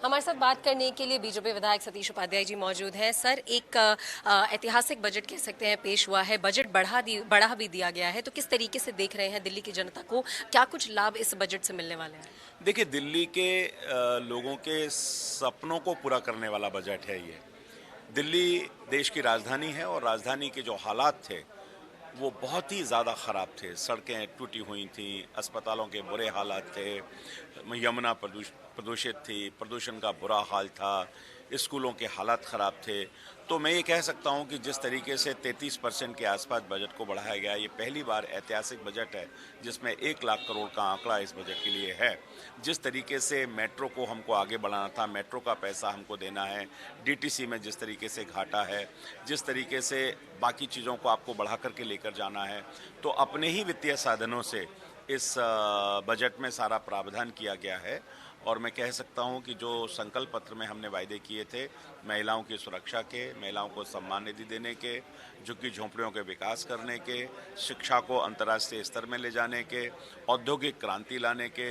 हमारे साथ बात करने के लिए बीजेपी विधायक सतीश उपाध्याय जी मौजूद हैं। सर, एक ऐतिहासिक बजट कह सकते हैं पेश हुआ है, बजट बढ़ा भी दिया गया है, तो किस तरीके से देख रहे हैं दिल्ली की जनता को, क्या कुछ लाभ इस बजट से मिलने वाले हैं? देखिए, दिल्ली के लोगों के सपनों को पूरा करने वाला बजट है ये। दिल्ली देश की राजधानी है और राजधानी के जो हालात थे वो बहुत ही ज़्यादा ख़राब थे। सड़कें टूटी हुई थीं, अस्पतालों के बुरे हालात थे, यमुना प्रदूषित थी, प्रदूषण का बुरा हाल था, स्कूलों के हालात ख़राब थे। तो मैं ये कह सकता हूँ कि जिस तरीके से 33% के आसपास बजट को बढ़ाया गया, ये पहली बार ऐतिहासिक बजट है जिसमें 1 लाख करोड़ का आंकड़ा इस बजट के लिए है। जिस तरीके से मेट्रो को हमको आगे बढ़ाना था, मेट्रो का पैसा हमको देना है, डीटीसी में जिस तरीके से घाटा है, जिस तरीके से बाकी चीज़ों को आपको बढ़ा करके लेकर जाना है, तो अपने ही वित्तीय साधनों से इस बजट में सारा प्रावधान किया गया है। और मैं कह सकता हूं कि जो संकल्प पत्र में हमने वायदे किए थे, महिलाओं की सुरक्षा के, महिलाओं को सम्मान निधि देने के, झुग्गी झोंपड़ियों के विकास करने के, शिक्षा को अंतर्राष्ट्रीय स्तर में ले जाने के, औद्योगिक क्रांति लाने के,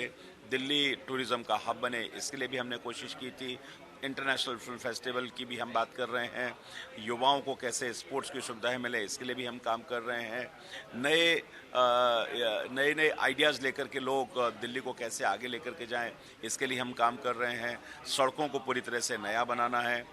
दिल्ली टूरिज्म का हब बने, इसके लिए भी हमने कोशिश की थी। इंटरनेशनल फिल्म फेस्टिवल की भी हम बात कर रहे हैं। युवाओं को कैसे स्पोर्ट्स की सुविधाएं मिले, इसके लिए भी हम काम कर रहे हैं। नए आइडियाज़ लेकर के लोग दिल्ली को कैसे आगे लेकर के जाएं, इसके लिए हम काम कर रहे हैं। सड़कों को पूरी तरह से नया बनाना है।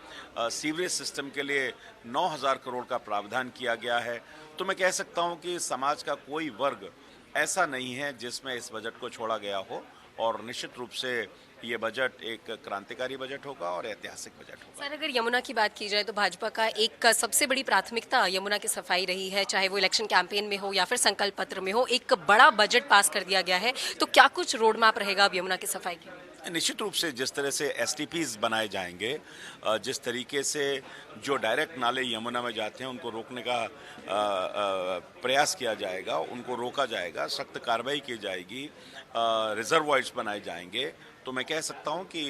सीवरेज सिस्टम के लिए 9,000 करोड़ का प्रावधान किया गया है। तो मैं कह सकता हूं कि समाज का कोई वर्ग ऐसा नहीं है जिसमें इस बजट को छोड़ा गया हो, और निश्चित रूप से ये बजट एक क्रांतिकारी बजट होगा और ऐतिहासिक बजट होगा। सर, अगर यमुना की बात की जाए तो भाजपा का एक सबसे बड़ी प्राथमिकता यमुना की सफाई रही है, चाहे वो इलेक्शन कैंपेन में हो या फिर संकल्प पत्र में हो। एक बड़ा बजट पास कर दिया गया है, तो क्या कुछ रोड मैप रहेगा अब यमुना की सफाई के लिए? निश्चित रूप से जिस तरह से एसटीपीज बनाए जाएंगे, जिस तरीके से जो डायरेक्ट नाले यमुना में जाते हैं उनको रोकने का प्रयास किया जाएगा, उनको रोका जाएगा, सख्त कार्रवाई की जाएगी, रिजर्वॉयर्स बनाए जाएंगे। तो मैं कह सकता हूं कि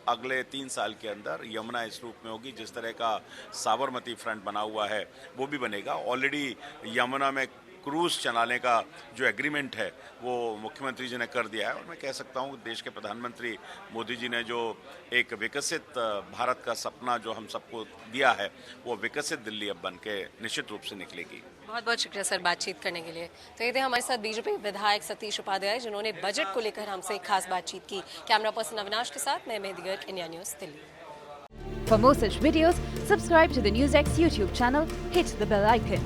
अगले 3 साल के अंदर यमुना इस रूप में होगी। जिस तरह का साबरमती फ्रंट बना हुआ है वो भी बनेगा। ऑलरेडी यमुना में क्रूज चलाने का जो एग्रीमेंट है वो मुख्यमंत्री जी ने कर दिया है, और मैं कह सकता हूँ देश के प्रधानमंत्री मोदी जी ने जो एक विकसित भारत का सपना जो हम सबको दिया है, वो विकसित दिल्ली अब बन के निश्चित रूप से निकलेगी। बहुत बहुत शुक्रिया सर बातचीत करने के लिए। तो ये थे हमारे साथ बीजेपी विधायक सतीश उपाध्याय, जिन्होंने बजट को लेकर हमसे एक खास बातचीत की। कैमरा पर्सन अविनाश के साथ मैं Mehdi Garg, India news, Delhi. For more such videos, subscribe to the NewsX YouTube channel, hit the bell icon.